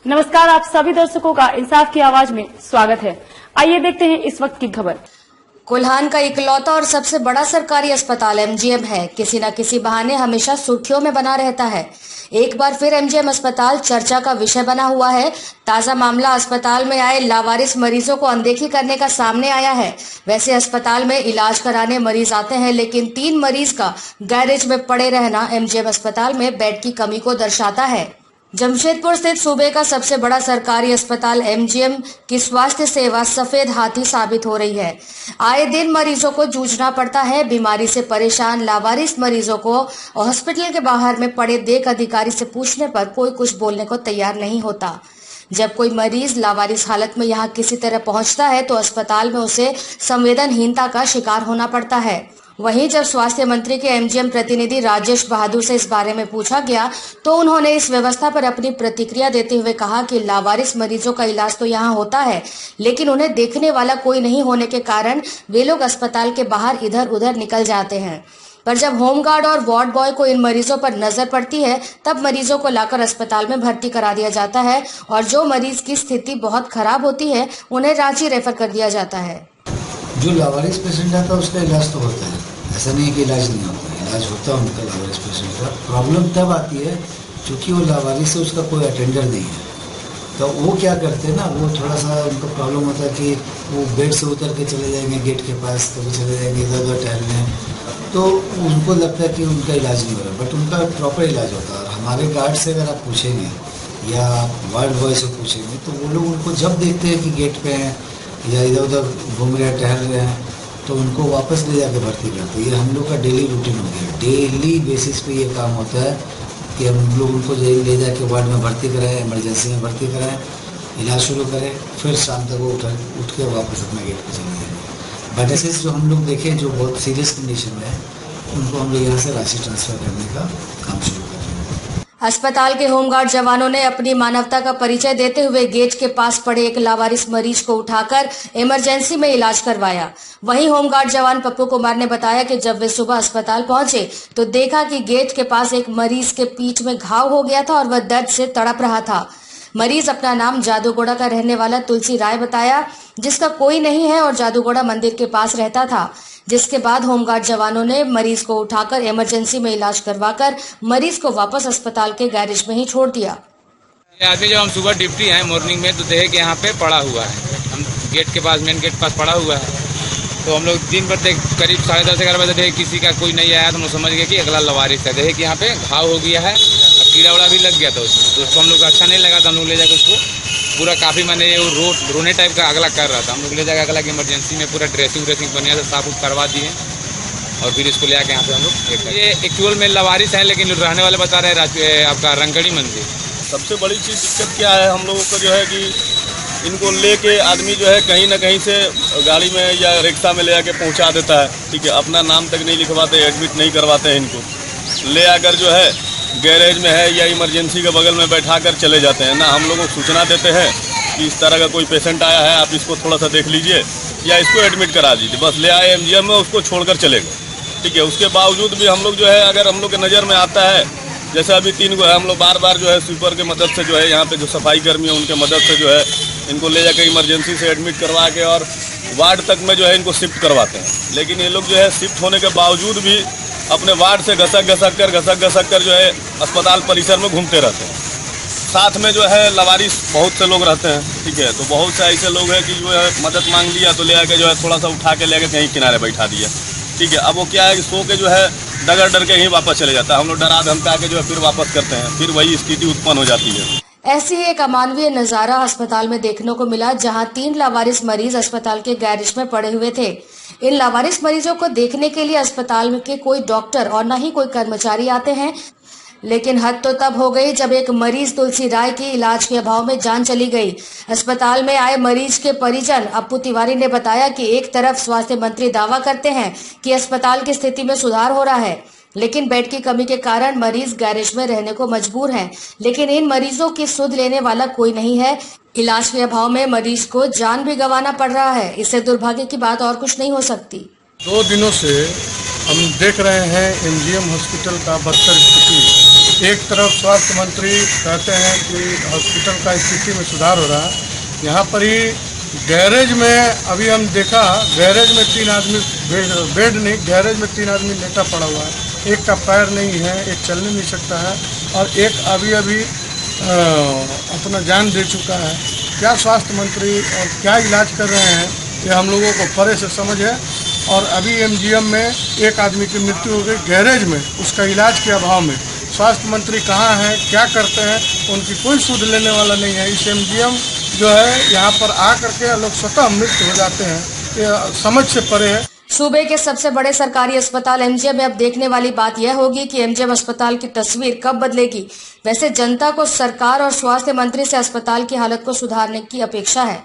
नमस्कार, आप सभी दर्शकों का इंसाफ की आवाज में स्वागत है। आइए देखते हैं इस वक्त की खबर। कोल्हान का इकलौता और सबसे बड़ा सरकारी अस्पताल एमजीएम है, किसी न किसी बहाने हमेशा सुर्खियों में बना रहता है। एक बार फिर एमजीएम अस्पताल चर्चा का विषय बना हुआ है। ताजा मामला अस्पताल में आए लावारिस मरीजों को अनदेखी करने का सामने आया है। वैसे अस्पताल में इलाज कराने मरीज आते हैं, लेकिन 3 मरीज का गैरेज में पड़े रहना एमजीएम अस्पताल में बेड की कमी को दर्शाता है। जमशेदपुर स्थित सूबे का सबसे बड़ा सरकारी अस्पताल एमजीएम की स्वास्थ्य सेवा सफेद हाथी साबित हो रही है। आए दिन मरीजों को जूझना पड़ता है। बीमारी से परेशान लावारिस मरीजों को हॉस्पिटल के बाहर में पड़े देख अधिकारी से पूछने पर कोई कुछ बोलने को तैयार नहीं होता। जब कोई मरीज लावारिस हालत में यहाँ किसी तरह पहुँचता है तो अस्पताल में उसे संवेदनहीनता का शिकार होना पड़ता है। वहीं जब स्वास्थ्य मंत्री के एमजीएम प्रतिनिधि राजेश बहादुर से इस बारे में पूछा गया तो उन्होंने इस व्यवस्था पर अपनी प्रतिक्रिया देते हुए कहा कि लावारिस मरीजों का इलाज तो यहाँ होता है, लेकिन उन्हें देखने वाला कोई नहीं होने के कारण वे लोग अस्पताल के बाहर इधर उधर निकल जाते हैं। पर जब होमगार्ड और वार्ड बॉय को इन मरीजों पर नजर पड़ती है तब मरीजों को लाकर अस्पताल में भर्ती करा दिया जाता है और जो मरीज की स्थिति बहुत खराब होती है उन्हें रांची रेफर कर दिया जाता है। जो लावारिस पेशेंट आता है उसका इलाज तो होता है, ऐसा नहीं है कि इलाज नहीं होता है, इलाज होता है उनका लावारिस पेशेंट का। प्रॉब्लम तब आती है क्योंकि वो लावारिस है, उसका कोई अटेंडर नहीं है, तो वो क्या करते हैं ना, वो थोड़ा सा उनको प्रॉब्लम होता है कि वो बेड से उतर के चले जाएंगे गेट के पास, तो वो चले जाएंगे इधर उधर टहलने, तो उनको लगता है कि उनका इलाज नहीं हो रहा, बट उनका प्रॉपर इलाज होता है। हमारे गार्ड से अगर आप पूछेंगे या वार्ड बॉय से पूछेंगे तो वो लोग उनको जब देखते हैं कि गेट पे हैं या इधर उधर घूम रहे हैं टहल रहे हैं तो उनको वापस ले जाके भर्ती करते हैं। ये हम लोग का डेली रूटीन हो गया, डेली बेसिस पे ये काम होता है कि हम लोग उनको ले जाके वार्ड में भर्ती कराएं, इमरजेंसी में भर्ती कराएं, इलाज शुरू करें, फिर शाम तक वो उठ के वापस अपने गेट पर चले जाएंगे। बट ऐसे जो हम लोग देखें जो बहुत सीरियस कंडीशन में है उनको हम लोग यहाँ से राशि ट्रांसफ़र करने का काम शुरू कर रहे हैं। अस्पताल के होमगार्ड जवानों ने अपनी मानवता का परिचय देते हुए गेट के पास पड़े एक लावारिस मरीज को उठाकर इमरजेंसी में इलाज करवाया। वहीं होमगार्ड जवान पप्पू कुमार ने बताया कि जब वे सुबह अस्पताल पहुंचे तो देखा कि गेट के पास एक मरीज के पीठ में घाव हो गया था और वह दर्द से तड़प रहा था। मरीज अपना नाम जादूगोड़ा का रहने वाला तुलसी राय बताया, जिसका कोई नहीं है और जादूगोड़ा मंदिर के पास रहता था। जिसके बाद होमगार्ड जवानों ने मरीज को उठाकर इमरजेंसी में इलाज करवाकर मरीज को वापस अस्पताल के गैरेज में ही छोड़ दिया। आदमी जब हम सुबह ड्यूटी है मॉर्निंग में तो देखे कि यहाँ पे पड़ा हुआ है, हम गेट के पास मेन गेट के पास पड़ा हुआ है, तो हम लोग दिन भर करीब 10:30-11 बजे देखे किसी का कोई नहीं आया तो हम समझ गए कि अगला लवारिस है। देखे कि यहाँ पे घाव हो गया है, कीड़ा उड़ा भी लग गया था उसमें, तो उसको हम लोग अच्छा नहीं लगा था। हम लोग ले जाकर उसको पूरा काफ़ी मैंने रोने टाइप का अगला कर रहा था, हम लोग ले जाकर अगला की इमरजेंसी में पूरा ड्रेसिंग बढ़िया से साफ उफ करवा दिए और फिर इसको ले आके यहाँ पे हम लोग ये एक्चुअल में लवारिस है, लेकिन रहने वाले बता रहे हैं आपका रंगड़ी मंदिर। सबसे बड़ी चीज़ दिक्कत क्या है हम लोगों को जो है कि इनको लेके आदमी जो है कहीं ना कहीं से गाड़ी में या रिक्शा में ले आके पहुंचा देता है, ठीक है, अपना नाम तक नहीं लिखवाते, एडमिट नहीं करवाते हैं। इनको ले आकर जो है गैरेज में है या इमरजेंसी के बगल में बैठा कर चले जाते हैं। ना हम लोगों को सूचना देते हैं कि इस तरह का कोई पेशेंट आया है, आप इसको थोड़ा सा देख लीजिए या इसको एडमिट करा दीजिए, बस ले आए एमजीएम में, उसको छोड़कर चले गए, ठीक है। उसके बावजूद भी हम लोग जो है अगर हम लोग के नज़र में आता है, जैसे अभी 3 को है, हम लोग बार बार जो है स्वीपर के मदद से जो है यहाँ पे जो सफाई कर्मी है उनके मदद से जो है इनको ले जाकर इमरजेंसी से एडमिट करवा के और वार्ड तक में जो है इनको शिफ्ट करवाते हैं। लेकिन ये लोग जो है शिफ्ट होने के बावजूद भी अपने वार्ड से घसक कर जो है अस्पताल परिसर में घूमते रहते हैं। साथ में जो है लवारिस बहुत से लोग रहते हैं, ठीक है, तो बहुत से ऐसे लोग हैं कि जो है मदद मांग लिया तो ले आके जो है थोड़ा सा उठा के ले आके कहीं किनारे बैठा दिया, ठीक है। अब वो क्या है कि सो के जो है डर के ही वापस चले जाता है, हम लोग डरा धमका के जो है फिर वापस करते हैं, फिर वही स्थिति उत्पन्न हो जाती है। ऐसी ही एक अमानवीय नजारा अस्पताल में देखने को मिला, जहां 3 लावारिस मरीज अस्पताल के गैरेज में पड़े हुए थे। इन लावारिस मरीजों को देखने के लिए अस्पताल के कोई डॉक्टर और न ही कोई कर्मचारी आते हैं, लेकिन हद तो तब हो गई जब एक मरीज तुलसी राय की इलाज के अभाव में जान चली गई। अस्पताल में आए मरीज के परिजन अप्पू तिवारी ने बताया कि एक तरफ स्वास्थ्य मंत्री दावा करते हैं कि अस्पताल की स्थिति में सुधार हो रहा है, लेकिन बेड की कमी के कारण मरीज गैरेज में रहने को मजबूर हैं। लेकिन इन मरीजों की सुध लेने वाला कोई नहीं है। इलाज के अभाव में मरीज को जान भी गंवाना पड़ रहा है। इससे दुर्भाग्य की बात और कुछ नहीं हो सकती। 2 दिनों से हम देख रहे हैं एमजीएम हॉस्पिटल का बदतर स्थिति। एक तरफ स्वास्थ्य मंत्री कहते हैं कि हॉस्पिटल का स्थिति में सुधार हो रहा है, यहाँ पर ही गैरेज में अभी हम देखा, गैरेज में 3 आदमी बेड नहीं, गैरेज में 3 आदमी लेटा पड़ा हुआ है। एक का पैर नहीं है, एक चलने नहीं सकता है और एक अभी अपना जान दे चुका है। क्या स्वास्थ्य मंत्री और क्या इलाज कर रहे हैं, ये हम लोगों को परे से समझ है। और अभी एमजीएम में एक आदमी की मृत्यु हो गई गैरेज में, उसका इलाज के अभाव में। स्वास्थ्य मंत्री कहाँ हैं, क्या करते हैं, उनकी कोई सुध लेने वाला नहीं है। इस एमजीएम जो है यहाँ पर आकर के लोग स्वतः मृत हो जाते हैं, ये समझ से परे है। सूबे के सबसे बड़े सरकारी अस्पताल एमजीएम में अब देखने वाली बात यह होगी कि एमजीएम अस्पताल की तस्वीर कब बदलेगी। वैसे जनता को सरकार और स्वास्थ्य मंत्री से अस्पताल की हालत को सुधारने की अपेक्षा है।